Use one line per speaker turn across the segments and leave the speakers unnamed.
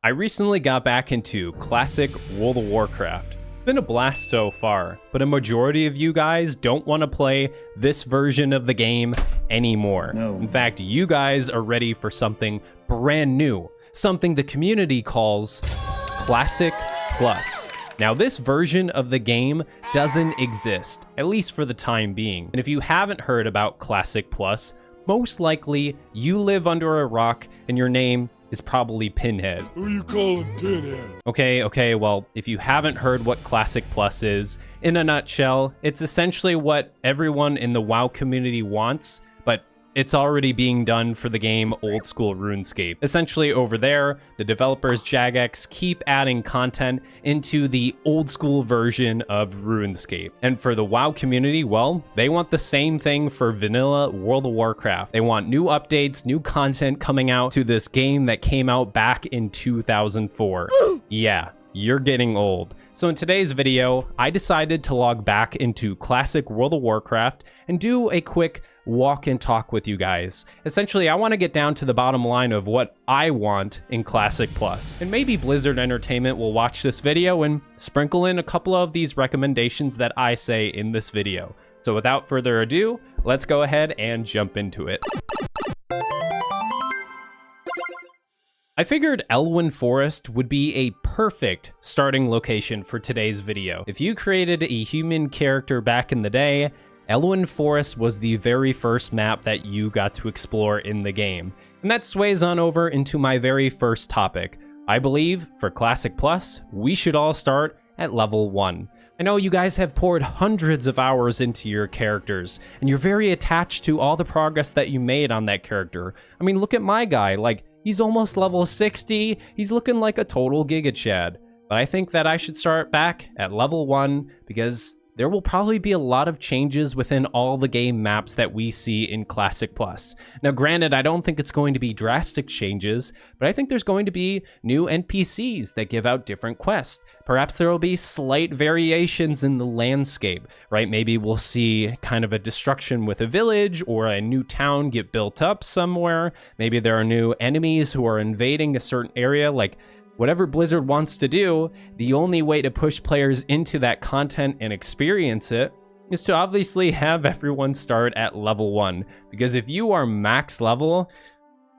I recently got back into classic World of Warcraft. It's been a blast so far, but a majority of you guys don't want to play this version of the game anymore.
No.
In fact, you guys are ready for something brand new, something the community calls Classic Plus. Now, this version of the game doesn't exist, at least for the time being. And if you haven't heard about Classic Plus, most likely you live under a rock and your name is probably Pinhead.
Who you calling Pinhead?
Okay, well, if you haven't heard what Classic Plus is, in a nutshell, it's essentially what everyone in the WoW community wants, but it's already being done for the game Old School RuneScape. Essentially, over there, the developers Jagex keep adding content into the old school version of RuneScape. And for the WoW community, well, they want the same thing for vanilla World of Warcraft. They want new updates, new content coming out to this game that came out back in 2004. Yeah, you're getting old. So in today's video, I decided to log back into classic World of Warcraft and do a quick walk and talk with you guys. Essentially, I want to get down to the bottom line of what I want in Classic Plus. And maybe Blizzard Entertainment will watch this video and sprinkle in a couple of these recommendations that I say in this video. So without further ado, let's go ahead and jump into it. I figured Elwynn Forest would be a perfect starting location for today's video. If you created a human character back in the day, Elwynn Forest was the very first map that you got to explore in the game. And that sways on over into my very first topic. I believe, for Classic Plus, we should all start at level 1. I know you guys have poured hundreds of hours into your characters, and you're very attached to all the progress that you made on that character. I mean, look at my guy, like, he's almost level 60, he's looking like a total Giga Chad. But I think that I should start back at level 1, because there will probably be a lot of changes within all the game maps that we see in Classic Plus. Now, granted, I don't think it's going to be drastic changes, but I think there's going to be new NPCs that give out different quests. Perhaps there will be slight variations in the landscape, right? Maybe we'll see kind of a destruction with a village or a new town get built up somewhere. Maybe there are new enemies who are invading a certain area, like whatever Blizzard wants to do. The only way to push players into that content and experience it is to obviously have everyone start at level 1. Because if you are max level,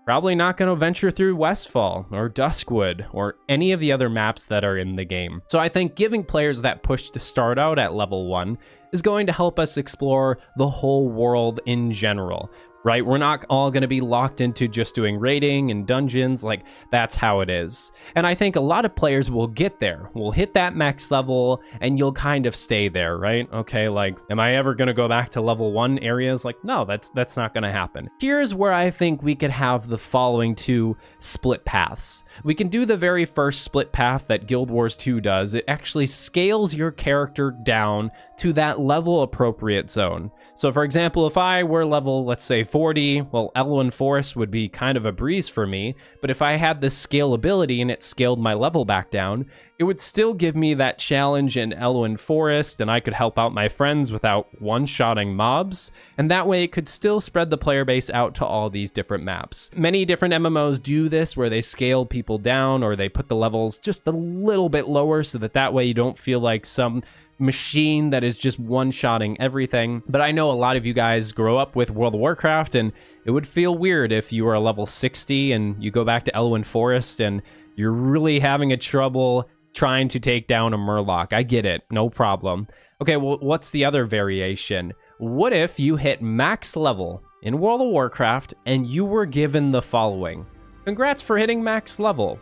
probably not going to venture through Westfall or Duskwood or any of the other maps that are in the game. So I think giving players that push to start out at level 1 is going to help us explore the whole world in general. Right? We're not all going to be locked into just doing raiding and dungeons, like that's how it is. And I think a lot of players will get there, will hit that max level, and you'll kind of stay there, right? Okay, like, am I ever going to go back to level 1 areas? Like, no, that's not going to happen. Here's where I think we could have the following two split paths. We can do the very first split path that Guild Wars 2 does. It actually scales your character down to that level appropriate zone. So for example, if I were level, let's say 40, well, Elwynn Forest would be kind of a breeze for me, but if I had this scalability and it scaled my level back down, it would still give me that challenge in Elwynn Forest, and I could help out my friends without one-shotting mobs, and that way it could still spread the player base out to all these different maps. Many different MMOs do this, where they scale people down, or they put the levels just a little bit lower, so that way you don't feel like some machine that is just one-shotting everything. But I know a lot of you guys grow up with World of Warcraft, and it would feel weird if you were a level 60 and you go back to Elwynn Forest and you're really having a trouble trying to take down a Murloc. I get it, no problem. Okay, well, what's the other variation? What if you hit max level in World of Warcraft and you were given the following? Congrats for hitting max level.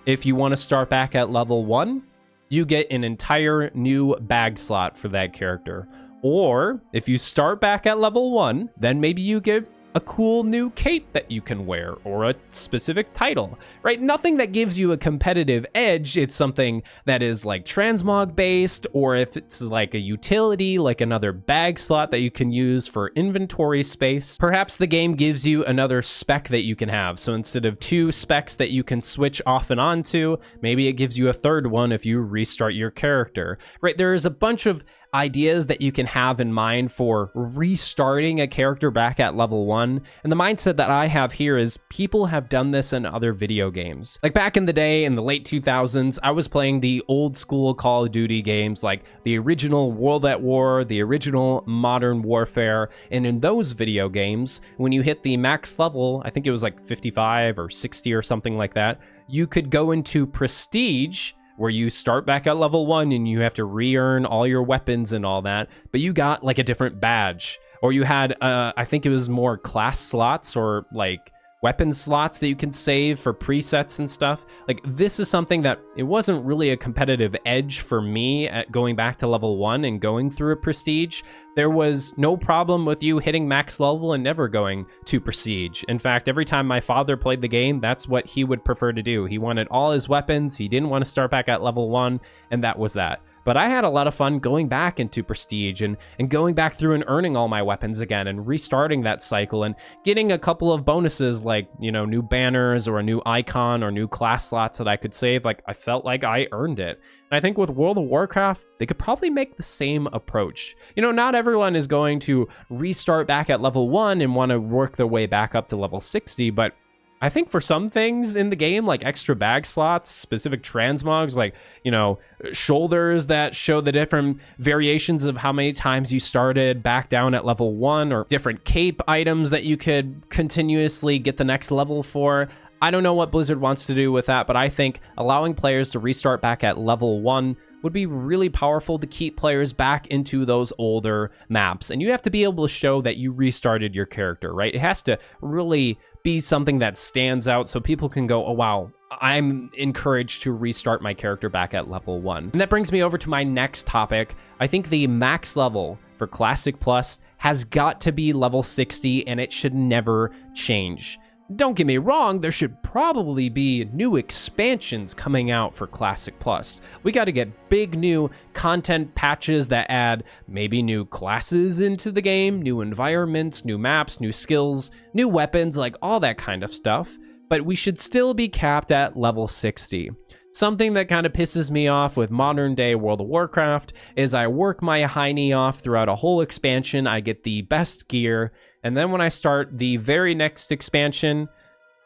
If you want to start back at level 1, you get an entire new bag slot for that character. Or if you start back at level 1, then maybe you get a cool new cape that you can wear, or a specific title, right? Nothing that gives you a competitive edge. It's something that is like transmog based, or if it's like a utility, like another bag slot that you can use for inventory space. Perhaps the game gives you another spec that you can have. So instead of 2 specs that you can switch off and on to, maybe it gives you a third one if you restart your character, right? There is a bunch of ideas that you can have in mind for restarting a character back at level 1. And the mindset that I have here is people have done this in other video games. Like back in the day, in the late 2000s, I was playing the old school Call of Duty games, like the original World at War, the original Modern Warfare. And in those video games, when you hit the max level, I think it was like 55 or 60 or something like that, you could go into Prestige, where you start back at level 1 and you have to re-earn all your weapons and all that, but you got like a different badge. Or you had, I think it was more class slots or like weapon slots that you can save for presets and stuff. Like, this is something that it wasn't really a competitive edge for me at going back to level 1 and going through a Prestige. There was no problem with you hitting max level and never going to Prestige. In fact, every time my father played the game, that's what he would prefer to do. He wanted all his weapons, he didn't want to start back at level 1, and that was that. But I had a lot of fun going back into Prestige and going back through and earning all my weapons again and restarting that cycle and getting a couple of bonuses like, you know, new banners or a new icon or new class slots that I could save. Like, I felt like I earned it. And I think with World of Warcraft, they could probably make the same approach. You know, not everyone is going to restart back at level 1 and want to work their way back up to level 60, but I think for some things in the game, like extra bag slots, specific transmogs, like, you know, shoulders that show the different variations of how many times you started back down at level 1, or different cape items that you could continuously get the next level for. I don't know what Blizzard wants to do with that, but I think allowing players to restart back at level 1 would be really powerful to keep players back into those older maps. And you have to be able to show that you restarted your character, right? It has to really be something that stands out so people can go, oh wow, I'm encouraged to restart my character back at level 1. And that brings me over to my next topic. I think the max level for Classic Plus has got to be level 60, and it should never change. Don't get me wrong, there should probably be new expansions coming out for Classic Plus. We got to get big new content patches that add maybe new classes into the game, new environments, new maps, new skills, new weapons, like all that kind of stuff. But we should still be capped at level 60. Something that kind of pisses me off with modern day World of Warcraft is I work my hiney off throughout a whole expansion, I get the best gear, and then when I start the very next expansion,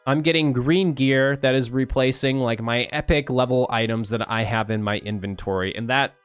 I'm getting green gear that is replacing like my epic level items that I have in my inventory, and that,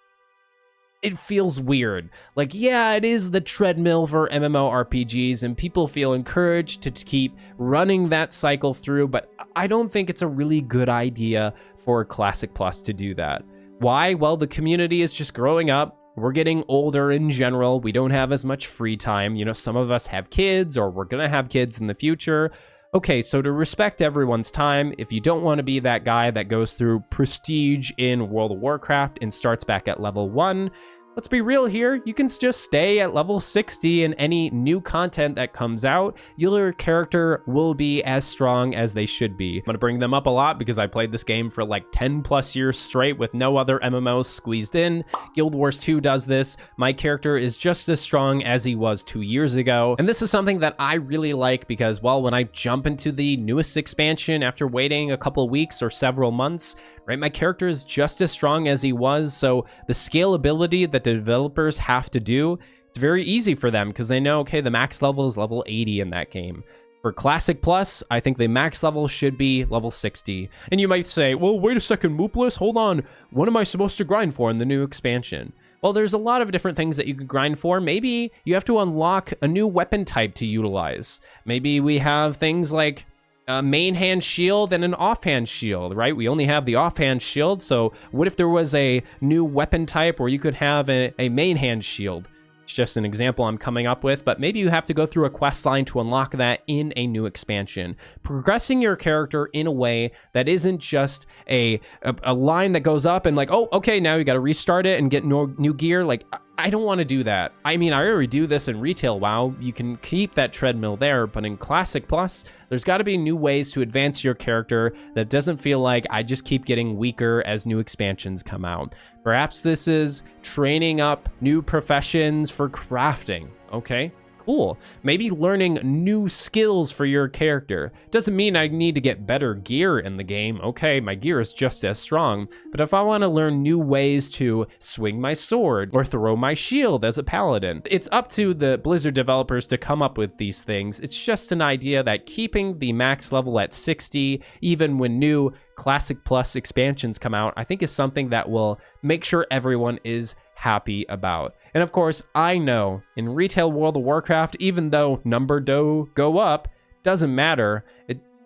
it feels weird. Like, yeah, it is the treadmill for MMORPGs, and people feel encouraged to keep running that cycle through, but I don't think it's a really good idea for Classic Plus to do that. Why? Well, the community is just growing up. We're getting older in general. We don't have as much free time. You know, some of us have kids, or we're gonna have kids in the future. Okay, so to respect everyone's time, if you don't want to be that guy that goes through Prestige in World of Warcraft and starts back at level 1, let's be real here, you can just stay at level 60, and any new content that comes out, your character will be as strong as they should be. I'm gonna bring them up a lot because I played this game for like 10 plus years straight with no other MMOs squeezed in. Guild Wars 2 does this. My character is just as strong as he was 2 years ago. And this is something that I really like because, well, when I jump into the newest expansion after waiting a couple weeks or several months, right, my character is just as strong as he was. So the scalability that the developers have to do, it's very easy for them because they know, okay, the max level is level 80 in that game. For Classic Plus, I think the max level should be level 60. And you might say, well, wait a second, moopliss, hold on. What am I supposed to grind for in the new expansion? Well, there's a lot of different things that you could grind for. Maybe you have to unlock a new weapon type to utilize. Maybe we have things like a main hand shield and an offhand shield, right? We only have the offhand shield, so what if there was a new weapon type where you could have a main hand shield? It's just an example I'm coming up with, but maybe you have to go through a quest line to unlock that in a new expansion. Progressing your character in a way that isn't just a line that goes up and like, oh, okay, now you got to restart it and get new gear. Like, I don't want to do that. I mean, I already do this in retail WoW. You can keep that treadmill there, but in Classic Plus, there's got to be new ways to advance your character that doesn't feel like I just keep getting weaker as new expansions come out. Perhaps this is training up new professions for crafting. Okay, Cool. Maybe learning new skills for your character. Doesn't mean I need to get better gear in the game. Okay, my gear is just as strong. But if I want to learn new ways to swing my sword or throw my shield as a paladin, it's up to the Blizzard developers to come up with these things. It's just an idea that keeping the max level at 60, even when new Classic Plus expansions come out, I think is something that will make sure everyone is happy about. And of course, I know in retail World of Warcraft, even though number go up, doesn't matter.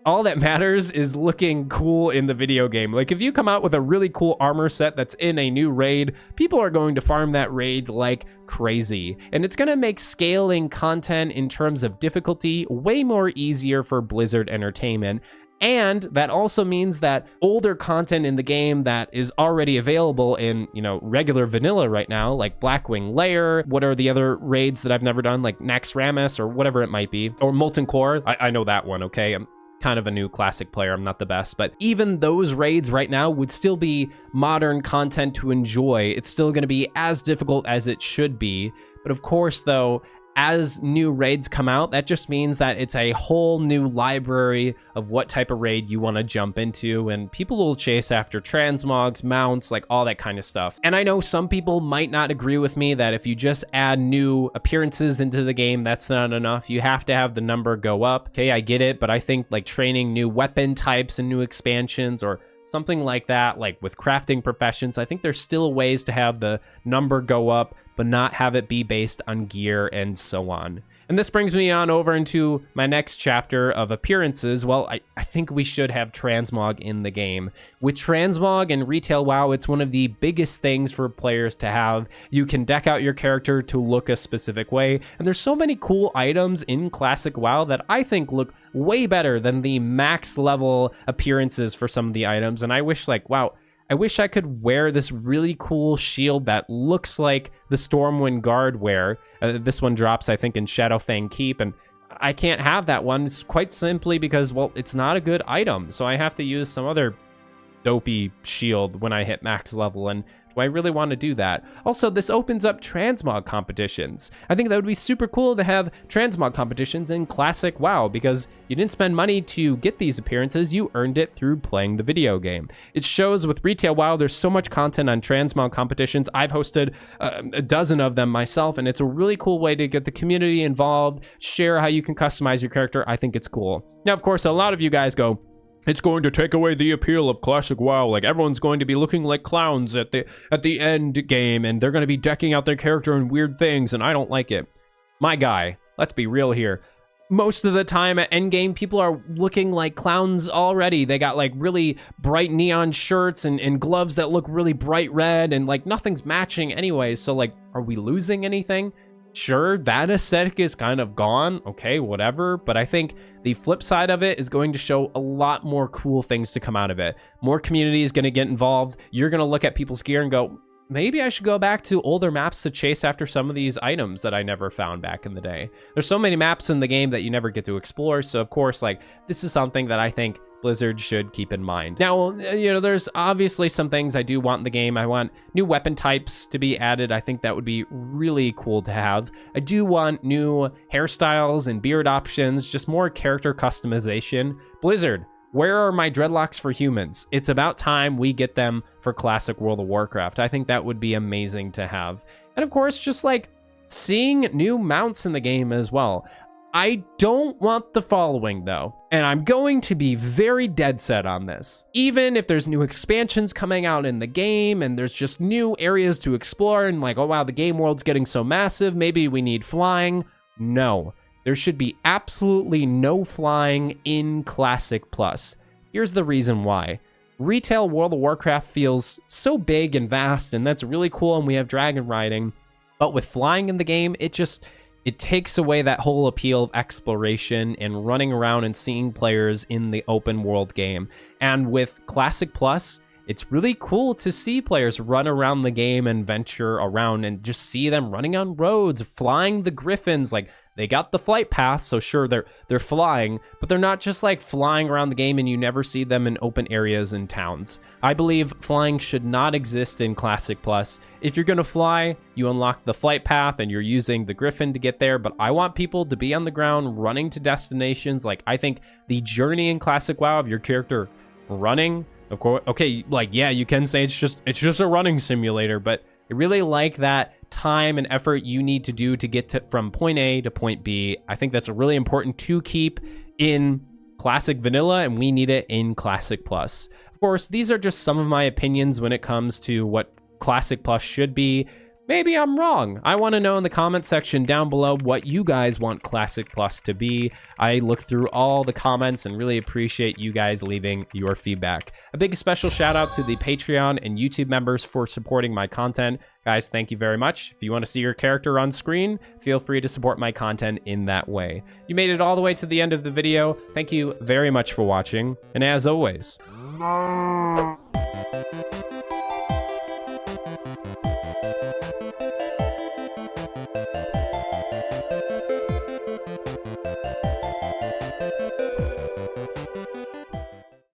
All that matters is looking cool in the video game. Like if you come out with a really cool armor set that's in a new raid, people are going to farm that raid like crazy. And it's going to make scaling content in terms of difficulty way more easier for Blizzard Entertainment. And that also means that older content in the game that is already available in, regular vanilla right now, like Blackwing Lair, what are the other raids that I've never done, like Naxxramas or whatever it might be, or Molten Core. I know that one, okay? I'm kind of a new classic player. I'm not the best, but even those raids right now would still be modern content to enjoy. It's still going to be as difficult as it should be. But of course, though, as new raids come out, that just means that it's a whole new library of what type of raid you want to jump into, and people will chase after transmogs, mounts, like all that kind of stuff. And I know some people might not agree with me that if you just add new appearances into the game, that's not enough. You have to have the number go up. Okay, I get it, but I think like training new weapon types and new expansions or something like that, like with crafting professions, I think there's still ways to have the number go up, but not have it be based on gear and so on. And this brings me on over into my next chapter of appearances. Well, I think we should have transmog in the game. With transmog and retail WoW, it's one of the biggest things for players to have. You can deck out your character to look a specific way, and there's so many cool items in classic WoW that I think look way better than the max level appearances for some of the items. And I wish I wish I could wear this really cool shield that looks like the Stormwind Guard wear. This one drops, I think, in Shadowfang Keep, and I can't have that one. It's quite simply because, well, it's not a good item, so I have to use some other dopey shield when I hit max level, and do I really want to do that? Also, this opens up transmog competitions. I think that would be super cool to have transmog competitions in classic WoW, because you didn't spend money to get these appearances, you earned it through playing the video game. It shows with retail WoW, there's so much content on transmog competitions. I've hosted a dozen of them myself, and it's a really cool way to get the community involved, share how you can customize your character. I think it's cool. Now, of course, a lot of you guys go, it's going to take away the appeal of classic WoW. Like everyone's going to be looking like clowns at the end game, and they're going to be decking out their character in weird things, and I don't like it. My guy, let's be real here. Most of the time at endgame, people are looking like clowns already. They got like really bright neon shirts and gloves that look really bright red, and like nothing's matching anyway. So like, are we losing anything? Sure, that aesthetic is kind of gone. Okay, whatever. But I think the flip side of it is going to show a lot more cool things to come out of it. More community is going to get involved. You're going to look at people's gear and go, maybe I should go back to older maps to chase after some of these items that I never found back in the day. There's so many maps in the game that you never get to explore. So of course, like, this is something that I think Blizzard should keep in mind. Now, there's obviously some things I do want in the game. I want new weapon types to be added. I think that would be really cool to have. I do want new hairstyles and beard options, just more character customization. Blizzard, where are my dreadlocks for humans? It's about time we get them for classic World of Warcraft. I think that would be amazing to have. And of course, just like seeing new mounts in the game as well. I don't want the following though, and I'm going to be very dead set on this. Even if there's new expansions coming out in the game and there's just new areas to explore and like, oh wow, the game world's getting so massive, maybe we need flying. No, there should be absolutely no flying in Classic Plus. Here's the reason why. Retail World of Warcraft feels so big and vast, and that's really cool, and we have dragon riding, but with flying in the game, it takes away that whole appeal of exploration and running around and seeing players in the open world game. And with Classic Plus, it's really cool to see players run around the game and venture around and just see them running on roads, flying the griffins. Like, They got the flight path, so sure, they're flying, but they're not just like flying around the game and you never see them in open areas and towns. I believe flying should not exist in Classic Plus. If you're gonna fly, you unlock the flight path and you're using the Griffin to get there, but I want people to be on the ground running to destinations. Like, I think the journey in Classic WoW of your character running, of course, okay, like, yeah, you can say it's just a running simulator, but I really like that time and effort you need to do to get from point A to point B. I think that's really important to keep in Classic Vanilla, and we need it in Classic Plus. Of course, these are just some of my opinions when it comes to what Classic Plus should be. Maybe I'm wrong. I want to know in the comment section down below what you guys want Classic Plus to be. I look through all the comments and really appreciate you guys leaving your feedback. A big special shout out to the Patreon and YouTube members for supporting my content. Guys, thank you very much. If you want to see your character on screen, feel free to support my content in that way. You made it all the way to the end of the video. Thank you very much for watching. And as always...